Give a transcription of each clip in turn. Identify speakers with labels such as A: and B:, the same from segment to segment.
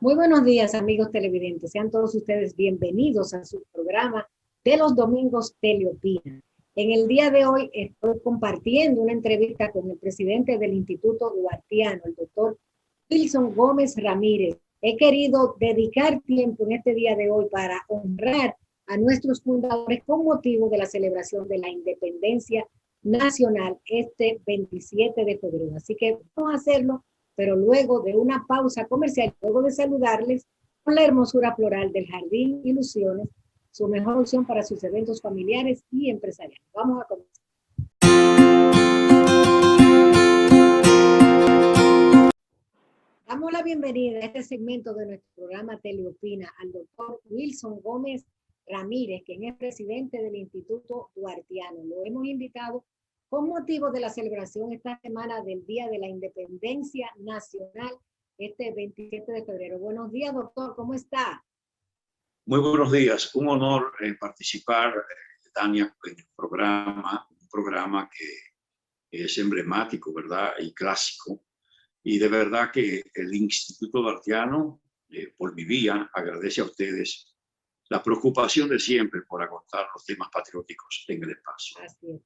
A: Muy buenos días, amigos televidentes. Sean todos ustedes bienvenidos a su programa de los domingos Teleopina. En el día de hoy estoy compartiendo una entrevista con el presidente del Instituto Duartiano, el doctor Wilson Gómez Ramírez. He querido dedicar tiempo en este día de hoy para honrar a nuestros fundadores con motivo de la celebración de la independencia nacional este 27 de febrero. Así que vamos a hacerlo, pero luego de una pausa comercial, luego de saludarles con la hermosura floral del Jardín Ilusiones, su mejor opción para sus eventos familiares y empresariales. Vamos a comenzar. Damos la bienvenida a este segmento de nuestro programa Teleopina al doctor Wilson Gómez Ramírez, quien es presidente del Instituto Duartiano. Lo hemos invitado con motivo de la celebración esta semana del Día de la Independencia Nacional, este 27 de febrero. Buenos días, doctor, ¿cómo está?
B: Muy buenos días, un honor participar, Tania, en el programa, un programa que es emblemático, ¿verdad? Y clásico. Y de verdad que el Instituto Duartiano, por mi vía, agradece a ustedes la preocupación de siempre por agotar los temas patrióticos en el espacio.
A: Así es.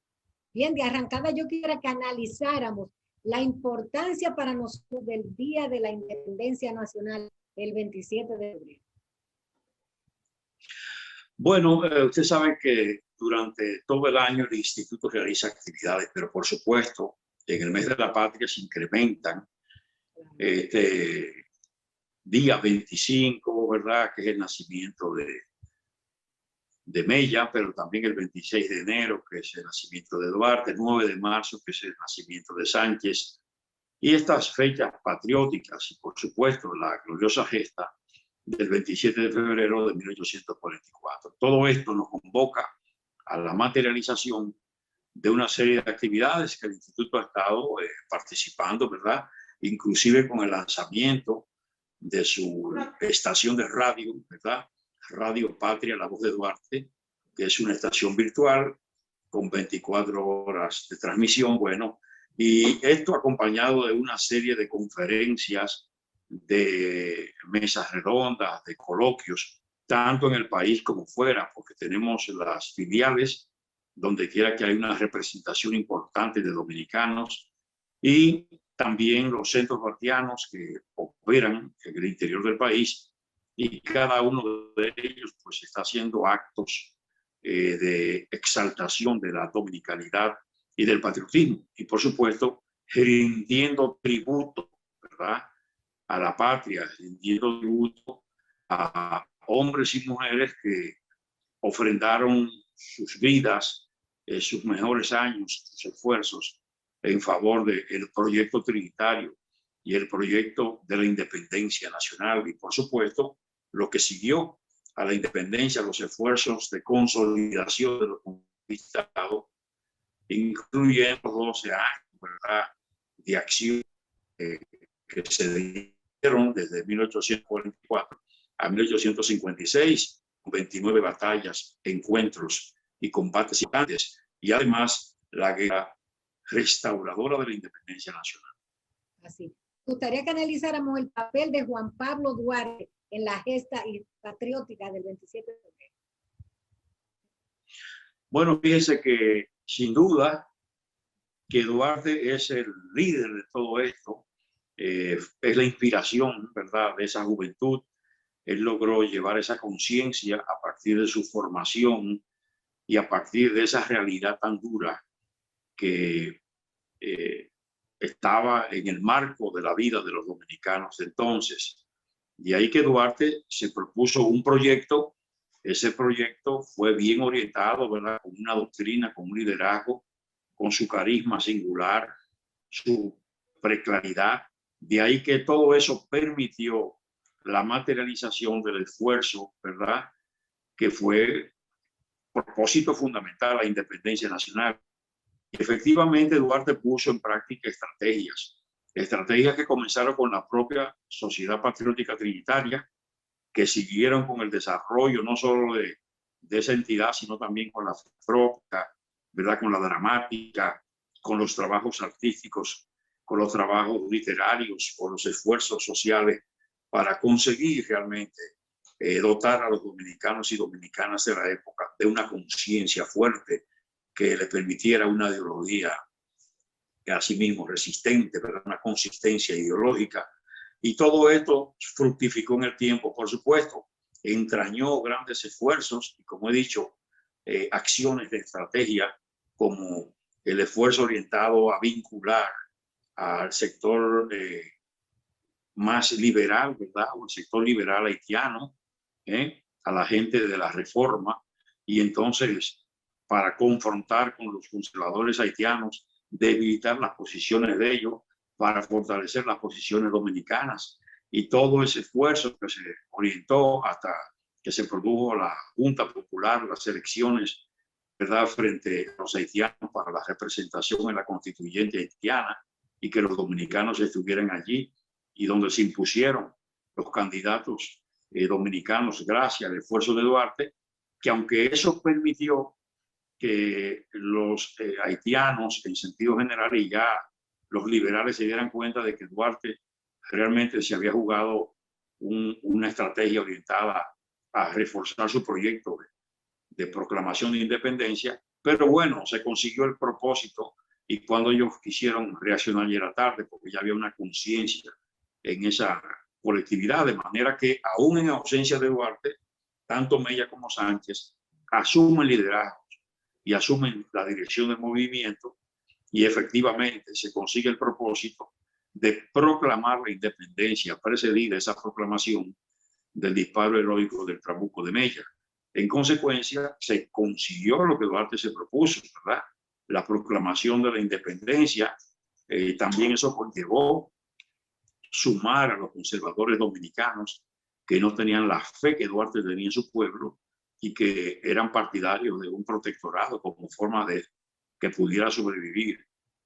A: Bien, de arrancada yo quisiera que analizáramos la importancia para nosotros del Día de la Independencia Nacional, el 27 de febrero.
B: Bueno, usted sabe que durante todo el año el Instituto realiza actividades, pero por supuesto, en el mes de la patria se incrementan. Este día 25, ¿verdad? Que es el nacimiento de Mella, pero también el 26 de enero, que es el nacimiento de Duarte, el 9 de marzo, que es el nacimiento de Sánchez, y estas fechas patrióticas, y por supuesto la gloriosa gesta del 27 de febrero de 1844. Todo esto nos convoca a la materialización de una serie de actividades que el Instituto ha estado participando, ¿verdad? Inclusive con el lanzamiento de su estación de radio, ¿verdad? Radio Patria, La Voz de Duarte, que es una estación virtual con 24 horas de transmisión, bueno, y esto acompañado de una serie de conferencias, de mesas redondas, de coloquios, tanto en el país como fuera, porque tenemos las filiales donde quiera que haya una representación importante de dominicanos y también los centros duartianos que operan en el interior del país, y cada uno de ellos pues está haciendo actos de exaltación de la dominicanidad y del patriotismo, y por supuesto rindiendo tributo, ¿verdad?, a la patria, rindiendo tributo a hombres y mujeres que ofrendaron sus vidas, sus mejores años, sus esfuerzos en favor del proyecto trinitario y el proyecto de la independencia nacional, y por supuesto lo que siguió a la independencia, los esfuerzos de consolidación de lo conquistado, incluyendo 12 años, ¿verdad?, de acción que se dieron desde 1844 a 1856, 29 batallas, encuentros y combates importantes, y además la guerra restauradora de la independencia nacional.
A: Así. Me gustaría que analizáramos el papel de Juan Pablo Duarte en la gesta patriótica del 27 de febrero.
B: Bueno, fíjense que sin duda que Duarte es el líder de todo esto, es la inspiración, ¿verdad?, de esa juventud. Él logró llevar esa conciencia a partir de su formación y a partir de esa realidad tan dura que estaba en el marco de la vida de los dominicanos de entonces. De ahí que Duarte se propuso un proyecto. Ese proyecto fue bien orientado, ¿verdad?, con una doctrina, con un liderazgo, con su carisma singular, su preclaridad. De ahí que todo eso permitió la materialización del esfuerzo, ¿verdad?, que fue propósito fundamental, la independencia nacional. Y efectivamente Duarte puso en práctica estrategias que comenzaron con la propia Sociedad Patriótica Trinitaria, que siguieron con el desarrollo no solo de esa entidad, sino también con la propia, ¿verdad?, con la dramática, con los trabajos artísticos, con los trabajos literarios, con los esfuerzos sociales para conseguir realmente dotar a los dominicanos y dominicanas de la época de una conciencia fuerte que le permitiera una ideología asimismo resistente, pero una consistencia ideológica. Y todo esto fructificó en el tiempo, por supuesto, entrañó grandes esfuerzos y, como he dicho, acciones de estrategia como el esfuerzo orientado a vincular al sector más liberal, ¿verdad? O el sector liberal haitiano, a la gente de la reforma, y entonces para confrontar con los conservadores haitianos, debilitar las posiciones de ellos para fortalecer las posiciones dominicanas, y todo ese esfuerzo que se orientó hasta que se produjo la Junta Popular, las elecciones, ¿verdad?, frente a los haitianos para la representación en la constituyente haitiana, y que los dominicanos estuvieran allí, y donde se impusieron los candidatos dominicanos gracias al esfuerzo de Duarte, que aunque eso permitió que los haitianos en sentido general y ya los liberales se dieran cuenta de que Duarte realmente se había jugado una estrategia orientada a reforzar su proyecto de proclamación de independencia, pero bueno, se consiguió el propósito, y cuando ellos quisieron reaccionar ya era tarde, porque ya había una conciencia en esa colectividad, de manera que aún en ausencia de Duarte, tanto Mella como Sánchez asumen liderazgo y asumen la dirección del movimiento, y efectivamente se consigue el propósito de proclamar la independencia, precedida esa proclamación del disparo heroico del Trabuco de Mella. En consecuencia, se consiguió lo que Duarte se propuso, ¿verdad? La proclamación de la independencia. También eso conllevó sumar a los conservadores dominicanos que no tenían la fe que Duarte tenía en su pueblo y que eran partidarios de un protectorado como forma de que pudiera sobrevivir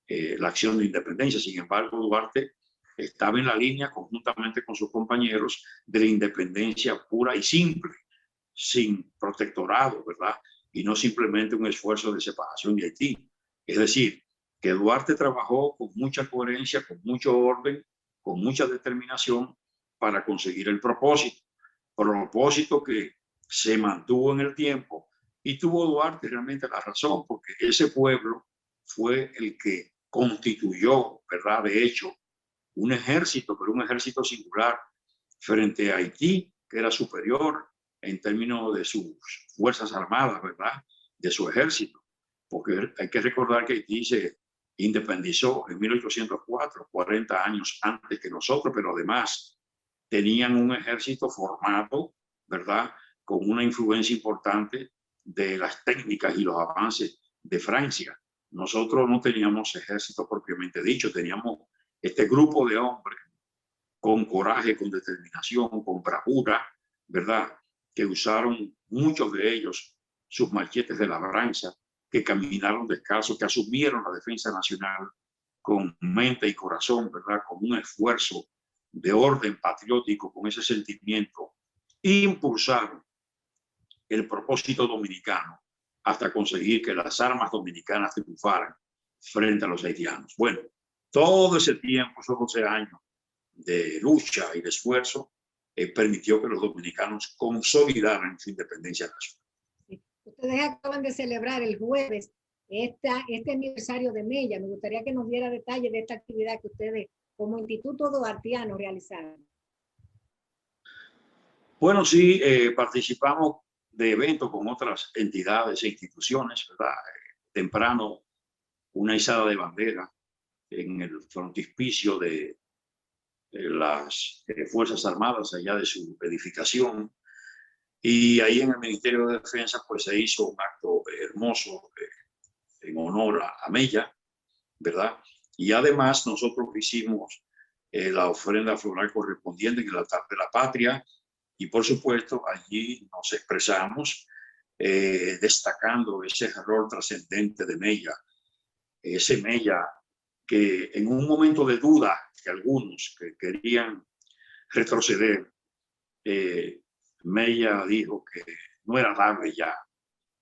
B: la acción de independencia. Sin embargo, Duarte estaba en la línea, conjuntamente con sus compañeros, de la independencia pura y simple, sin protectorado, ¿verdad? Y no simplemente un esfuerzo de separación de Haití. Es decir, que Duarte trabajó con mucha coherencia, con mucho orden, con mucha determinación para conseguir el propósito que se mantuvo en el tiempo, y tuvo Duarte realmente la razón, porque ese pueblo fue el que constituyó, ¿verdad?, de hecho, un ejército, pero un ejército singular frente a Haití, que era superior en términos de sus fuerzas armadas, ¿verdad?, de su ejército, porque hay que recordar que Haití se independizó en 1804, 40 años antes que nosotros, pero además tenían un ejército formado, ¿verdad?, con una influencia importante de las técnicas y los avances de Francia. Nosotros no teníamos ejército propiamente dicho, teníamos este grupo de hombres con coraje, con determinación, con bravura, ¿verdad?, que usaron muchos de ellos sus machetes de labranza, que caminaron descalzos, que asumieron la defensa nacional con mente y corazón, ¿verdad?, con un esfuerzo de orden patriótico, con ese sentimiento, impulsaron el propósito dominicano hasta conseguir que las armas dominicanas triunfaran frente a los haitianos. Bueno, todo ese tiempo, esos 12 años de lucha y de esfuerzo, permitió que los dominicanos consolidaran su independencia nacional.
A: Sí. Ustedes acaban de celebrar el jueves este aniversario de Mella. Me gustaría que nos diera detalles de esta actividad que ustedes como Instituto Duartiano realizaron.
B: Bueno, sí, participamos de eventos con otras entidades e instituciones, ¿verdad? Temprano, una izada de bandera en el frontispicio de las Fuerzas Armadas allá de su edificación, y ahí en el Ministerio de Defensa pues se hizo un acto hermoso en honor a Mella, ¿verdad? Y además nosotros hicimos la ofrenda floral correspondiente en el altar de la patria, y por supuesto allí nos expresamos destacando ese rol trascendente de Mella, ese Mella que en un momento de duda que algunos que querían retroceder, Mella dijo que no era dable ya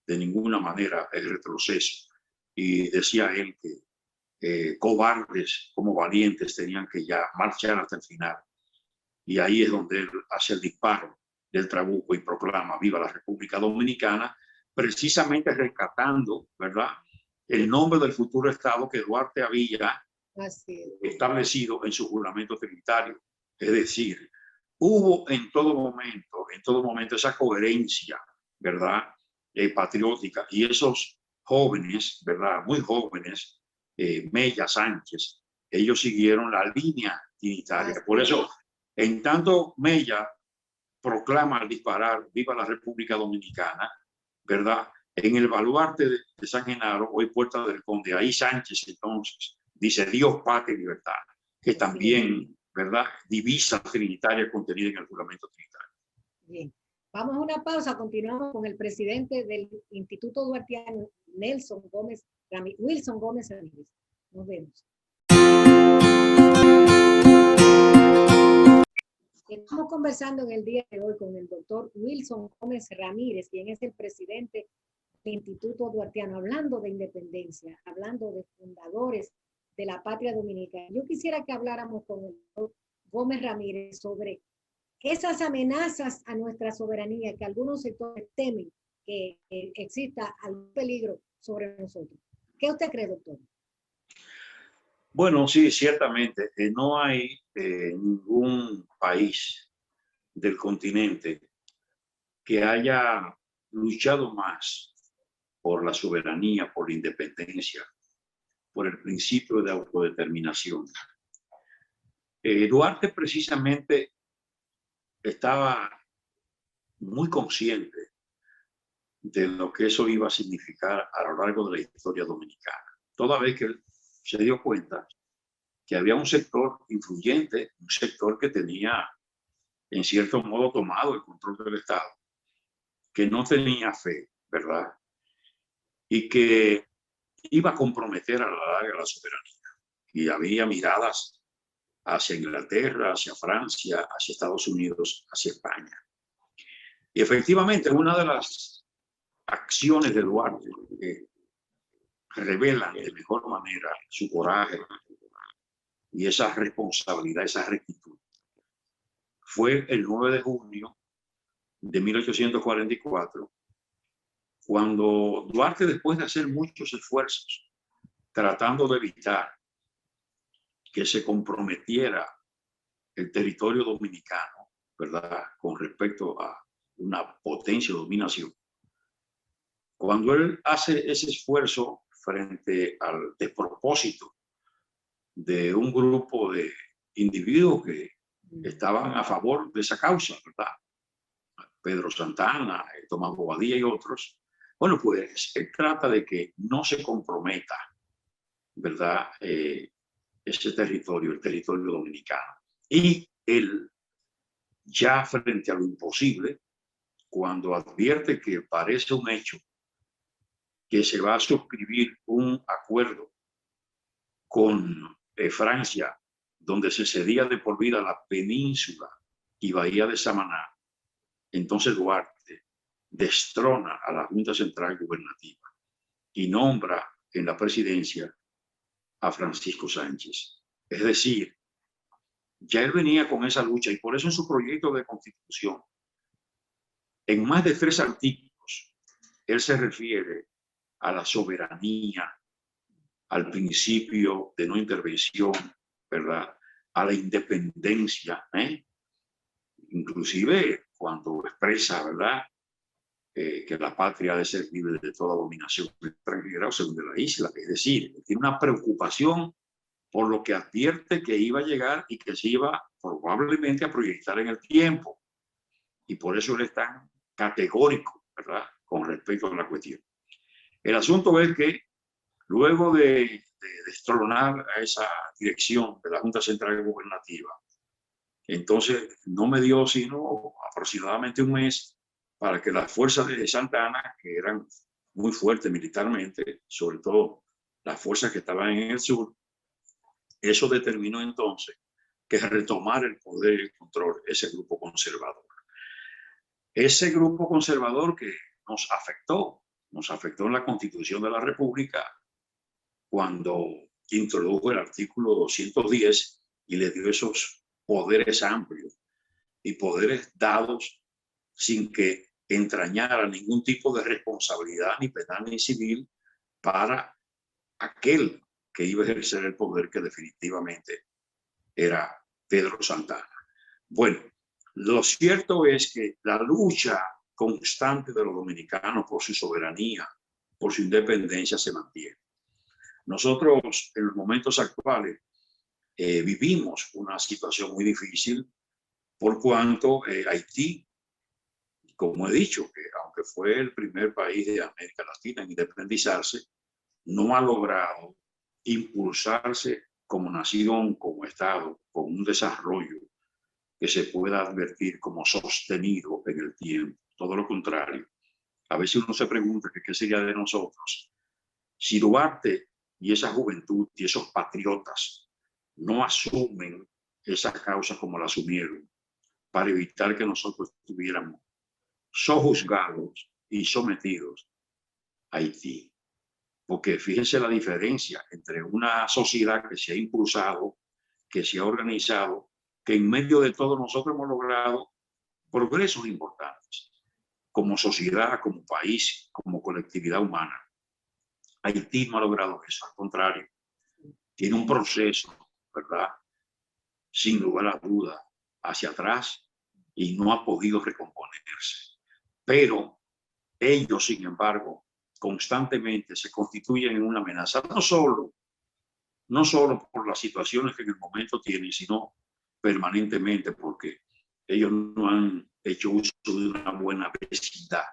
B: de ninguna manera el retroceso, y decía él que cobardes como valientes tenían que ya marchar hasta el final. y ahí es donde él hace el disparo del trabuco y proclama viva la República Dominicana, precisamente rescatando, ¿verdad?, el nombre del futuro Estado que Duarte había establecido en su juramento trinitario. Es decir, hubo en todo momento esa coherencia, ¿verdad?, patriótica, y esos jóvenes, ¿verdad?, muy jóvenes, Mella, Sánchez, ellos siguieron la línea trinitaria. Por eso, en tanto Mella proclama al disparar viva la República Dominicana, ¿verdad?, en el baluarte de San Genaro, hoy Puerta del Conde, ahí Sánchez entonces dice Dios, patria y libertad, que también, ¿verdad?, divisa trinitaria contenida en el juramento trinitario.
A: Bien, vamos a una pausa, continuamos con el presidente del Instituto Duartiano, Wilson Gómez Ramírez. Nos vemos. Estamos conversando en el día de hoy con el doctor Wilson Gómez Ramírez, quien es el presidente del Instituto Duartiano, hablando de independencia, hablando de fundadores de la patria dominicana. Yo quisiera que habláramos con el doctor Gómez Ramírez sobre esas amenazas a nuestra soberanía que algunos sectores temen que exista algún peligro sobre nosotros. ¿Qué usted cree, doctor?
B: Bueno, sí, ciertamente. No hay ningún país del continente que haya luchado más por la soberanía, por la independencia, por el principio de autodeterminación. Duarte precisamente estaba muy consciente de lo que eso iba a significar a lo largo de la historia dominicana. Toda vez que él se dio cuenta que había un sector influyente, un sector que tenía en cierto modo tomado el control del Estado, que no tenía fe, ¿verdad?, y que iba a comprometer a la larga la soberanía. Y había miradas hacia Inglaterra, hacia Francia, hacia Estados Unidos, hacia España. Y efectivamente, una de las acciones de Duarte que revelan de mejor manera su coraje y esa responsabilidad, esa rectitud, fue el 9 de junio de 1844, cuando Duarte, después de hacer muchos esfuerzos tratando de evitar que se comprometiera el territorio dominicano, ¿verdad?, con respecto a una potencia de dominación, cuando él hace ese esfuerzo frente al despropósito de un grupo de individuos que estaban a favor de esa causa, ¿verdad?, Pedro Santana, Tomás Bobadilla y otros, bueno, pues él trata de que no se comprometa, ¿verdad?, ese territorio, el territorio dominicano. Y él, ya frente a lo imposible, cuando advierte que parece un hecho que se va a suscribir un acuerdo con Francia, donde se cedía de por vida la península y bahía de Samaná, entonces Duarte destrona a la Junta Central Gubernativa y nombra en la presidencia a Francisco Sánchez. Es decir, ya él venía con esa lucha, y por eso en su proyecto de constitución, en más de 3 artículos, él se refiere a la soberanía, al principio de no intervención, ¿verdad?, a la independencia, inclusive cuando expresa, ¿verdad?, que la patria ha de ser libre de toda dominación extranjera o según de la isla. Es decir, tiene una preocupación por lo que advierte que iba a llegar y que se iba probablemente a proyectar en el tiempo. Y por eso él es tan categórico, ¿verdad?, con respecto a la cuestión. El asunto es que luego de destronar a esa dirección de la Junta Central Gubernativa, entonces no me dio sino aproximadamente un mes para que las fuerzas de Santa Anna, que eran muy fuertes militarmente, sobre todo las fuerzas que estaban en el sur, eso determinó entonces que retomara el poder y el control ese grupo conservador. Ese grupo conservador que nos afectó en la Constitución de la República cuando introdujo el artículo 210 y le dio esos poderes amplios y poderes dados sin que entrañara ningún tipo de responsabilidad ni penal ni civil para aquel que iba a ejercer el poder, que definitivamente era Pedro Santana. Bueno, lo cierto es que la lucha constante de los dominicanos por su soberanía, por su independencia, se mantiene. Nosotros en los momentos actuales vivimos una situación muy difícil por cuanto Haití, como he dicho, que aunque fue el primer país de América Latina en independizarse, no ha logrado impulsarse como nación, como Estado, con un desarrollo que se pueda advertir como sostenido en el tiempo. Todo lo contrario. A veces uno se pregunta que qué sería de nosotros si Duarte y esa juventud y esos patriotas no asumen esa causa como la asumieron, para evitar que nosotros estuviéramos sojuzgados y sometidos a Haití. Porque fíjense la diferencia entre una sociedad que se ha impulsado, que se ha organizado, que en medio de todo nosotros hemos logrado progresos importantes, como sociedad, como país, como colectividad humana. Haití no ha logrado eso, al contrario, tiene un proceso, ¿verdad? Sin lugar a duda, hacia atrás, y no ha podido recomponerse. Pero ellos, sin embargo, constantemente se constituyen en una amenaza, no solo por las situaciones que en el momento tienen, sino permanentemente, porque ellos no han hecho uso de una buena vecindad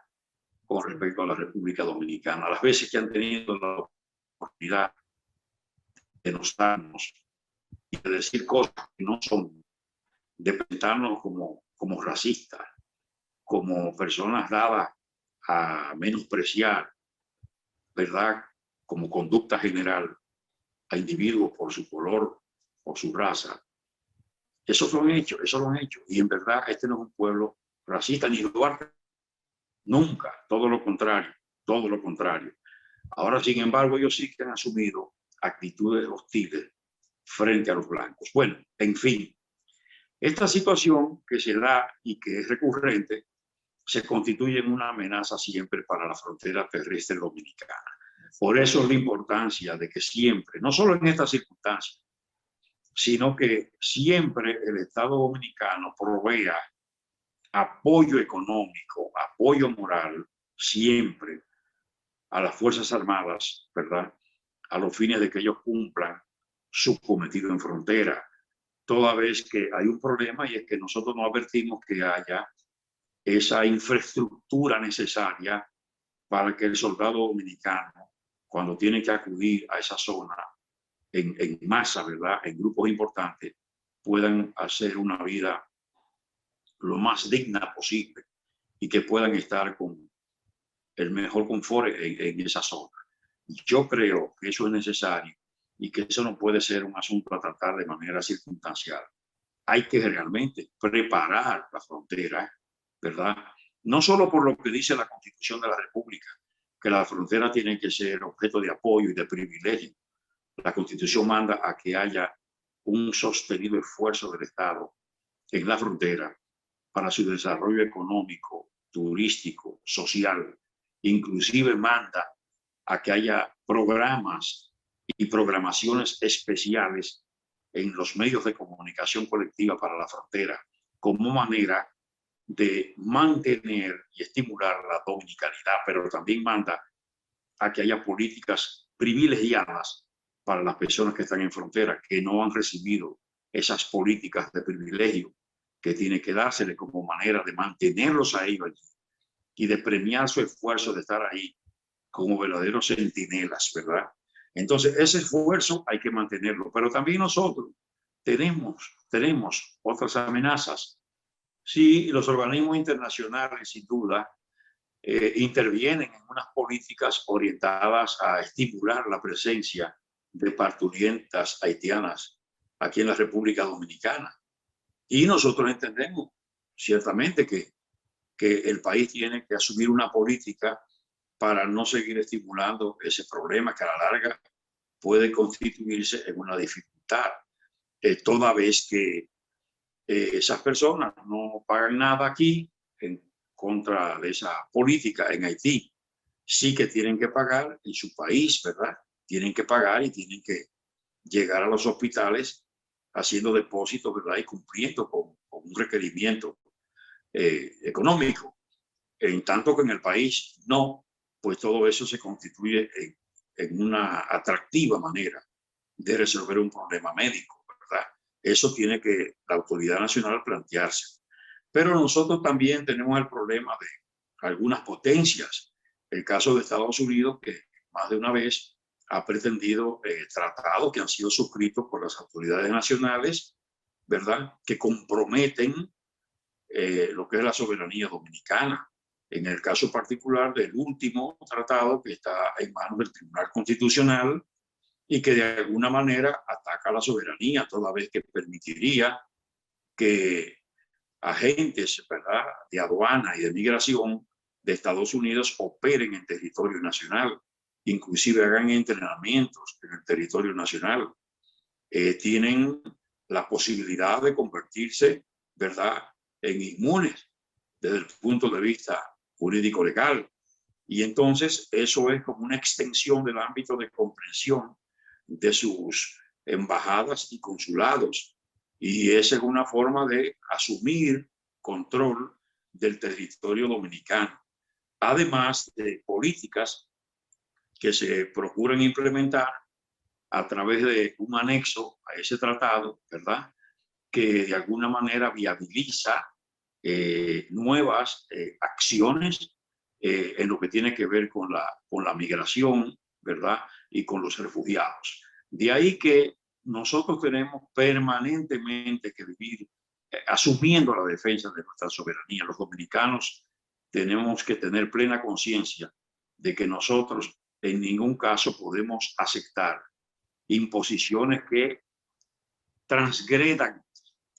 B: con respecto a la República Dominicana. Las veces que han tenido la oportunidad de denostarnos y de decir cosas que no son, de pensarnos como racistas, como personas dadas a menospreciar, ¿verdad? Como conducta general a individuos por su color, por su raza. Eso lo han hecho. Y en verdad este no es un pueblo racista, ni Duarte, nunca, todo lo contrario, todo lo contrario. Ahora, sin embargo, ellos sí que han asumido actitudes hostiles frente a los blancos. Bueno, en fin, esta situación que se da y que es recurrente se constituye en una amenaza siempre para la frontera terrestre dominicana. Por eso es la importancia de que siempre, no solo en estas circunstancias, sino que siempre el Estado dominicano provea apoyo económico, apoyo moral, siempre a las Fuerzas Armadas, ¿verdad? A los fines de que ellos cumplan su cometido en frontera. Toda vez que hay un problema, y es que nosotros no advertimos que haya esa infraestructura necesaria para que el soldado dominicano, cuando tiene que acudir a esa zona en masa, ¿verdad? En grupos importantes, puedan hacer una vida lo más digna posible y que puedan estar con el mejor confort en esa zona. Yo creo que eso es necesario y que eso no puede ser un asunto a tratar de manera circunstancial. Hay que realmente preparar la frontera, ¿verdad? No solo por lo que dice la Constitución de la República, que la frontera tiene que ser objeto de apoyo y de privilegio. La Constitución manda a que haya un sostenido esfuerzo del Estado en la frontera para su desarrollo económico, turístico, social. Inclusive manda a que haya programas y programaciones especiales en los medios de comunicación colectiva para la frontera, como manera de mantener y estimular la dominicanidad, pero también manda a que haya políticas privilegiadas para las personas que están en frontera, que no han recibido esas políticas de privilegio que tiene que dársele como manera de mantenerlos a ellos allí y de premiar su esfuerzo de estar ahí como verdaderos centinelas, ¿verdad? Entonces, ese esfuerzo hay que mantenerlo, pero también nosotros tenemos otras amenazas. Sí, los organismos internacionales, sin duda, intervienen en unas políticas orientadas a estimular la presencia de parturientas haitianas aquí en la República Dominicana. Y nosotros entendemos ciertamente que el país tiene que asumir una política para no seguir estimulando ese problema que a la larga puede constituirse en una dificultad, toda vez que esas personas no pagan nada aquí en contra de esa política en Haití. Sí que tienen que pagar en su país, ¿verdad? Tienen que pagar y tienen que llegar a los hospitales haciendo depósitos, ¿verdad? Y cumpliendo con un requerimiento económico. En tanto que en el país no, pues todo eso se constituye en una atractiva manera de resolver un problema médico, ¿verdad? Eso tiene que la autoridad nacional plantearse. Pero nosotros también tenemos el problema de algunas potencias. El caso de Estados Unidos, que más de una vez ha pretendido tratados que han sido suscritos por las autoridades nacionales, ¿verdad? Que comprometen lo que es la soberanía dominicana. En el caso particular del último tratado que está en manos del Tribunal Constitucional y que de alguna manera ataca la soberanía, toda vez que permitiría que agentes, ¿verdad?, de aduana y de migración de Estados Unidos operen en territorio nacional, inclusive hagan entrenamientos en el territorio nacional. Tienen la posibilidad de convertirse, ¿verdad?, en inmunes desde el punto de vista jurídico legal. Y entonces eso es como una extensión del ámbito de comprensión de sus embajadas y consulados. Y esa es una forma de asumir control del territorio dominicano. Además de políticas que se procuran implementar a través de un anexo a ese tratado, ¿verdad?, que de alguna manera viabiliza nuevas acciones en lo que tiene que ver con la migración, ¿verdad?, y con los refugiados. De ahí que nosotros tenemos permanentemente que vivir asumiendo la defensa de nuestra soberanía. Los dominicanos tenemos que tener plena conciencia de que nosotros en ningún caso podemos aceptar imposiciones que transgredan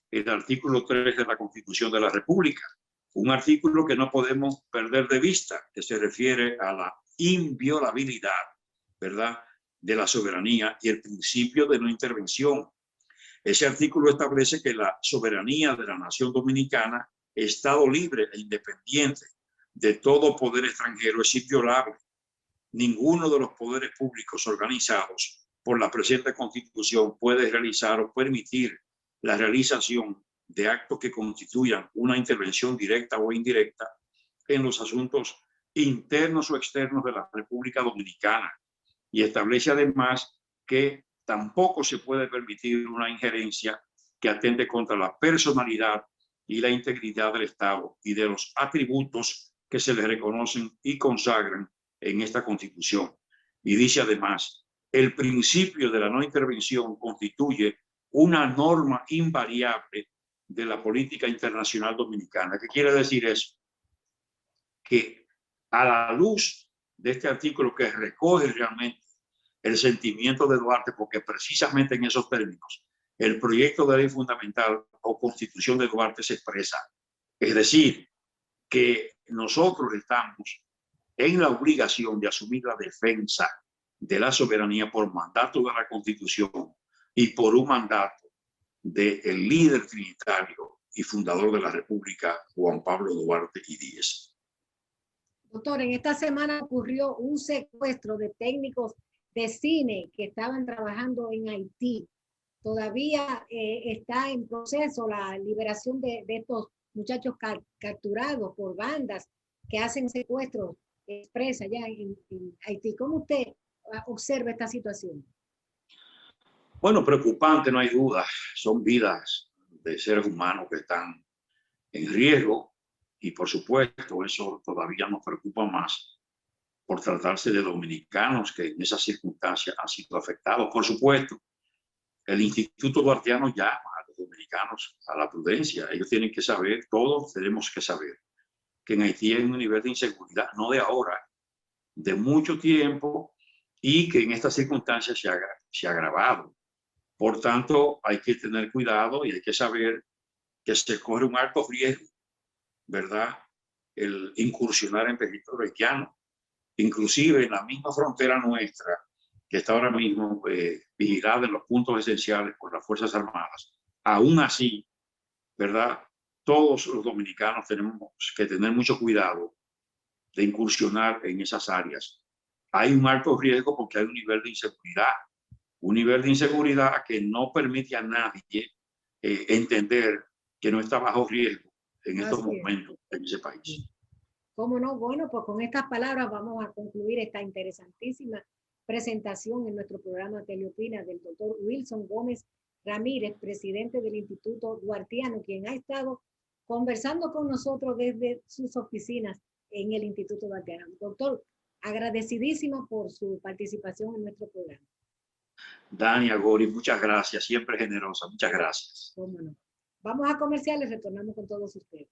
B: el artículo 3 de la Constitución de la República, un artículo que no podemos perder de vista, que se refiere a la inviolabilidad, ¿verdad?, de la soberanía y el principio de no intervención. Ese artículo establece que la soberanía de la nación dominicana, Estado libre e independiente de todo poder extranjero, es inviolable. Ninguno de los poderes públicos organizados por la presente Constitución puede realizar o permitir la realización de actos que constituyan una intervención directa o indirecta en los asuntos internos o externos de la República Dominicana. Y establece además que tampoco se puede permitir una injerencia que atente contra la personalidad y la integridad del Estado y de los atributos que se le reconocen y consagran en esta Constitución. Y dice además, el principio de la no intervención constituye una norma invariable de la política internacional dominicana. ¿Qué quiere decir eso? Que a la luz de este artículo que recoge realmente el sentimiento de Duarte, porque precisamente en esos términos el proyecto de ley fundamental o constitución de Duarte se expresa. Es decir, que nosotros estamos en la obligación de asumir la defensa de la soberanía por mandato de la Constitución y por un mandato del líder trinitario y fundador de la República, Juan Pablo Duarte y Díez.
A: Doctor, en esta semana ocurrió un secuestro de técnicos de cine que estaban trabajando en Haití. Todavía está en proceso la liberación de estos muchachos capturados por bandas que hacen secuestros expresa allá en Haití. ¿Cómo usted observa esta situación?
B: Bueno, preocupante, no hay duda. Son vidas de seres humanos que están en riesgo y por supuesto eso todavía nos preocupa más por tratarse de dominicanos que en esas circunstancias han sido afectados. Por supuesto, el Instituto Duartiano llama a los dominicanos a la prudencia. Ellos tienen que saber, todos tenemos que saber, que en Haití hay un nivel de inseguridad, no de ahora, de mucho tiempo, y que en estas circunstancias se ha agravado. Por tanto, hay que tener cuidado y hay que saber que se corre un alto riesgo, ¿verdad?, el incursionar en territorio haitiano, inclusive en la misma frontera nuestra, que está ahora mismo vigilada en los puntos esenciales por las Fuerzas Armadas. Aún así, ¿verdad? Todos los dominicanos tenemos que tener mucho cuidado de incursionar en esas áreas. Hay un alto riesgo porque hay un nivel de inseguridad que no permite a nadie entender que no está bajo riesgo en estos momentos en ese país.
A: ¿Cómo no? Bueno, pues con estas palabras vamos a concluir esta interesantísima presentación en nuestro programa Teleopina del doctor Wilson Gómez Ramírez, presidente del Instituto Duartiano, quien ha estado conversando con nosotros desde sus oficinas en el Instituto Duartiano. Doctor, agradecidísima por su participación en nuestro programa.
B: Dania Gori, muchas gracias, siempre generosa, muchas gracias.
A: ¿Cómo no? Vamos a comerciales, retornamos con todos ustedes.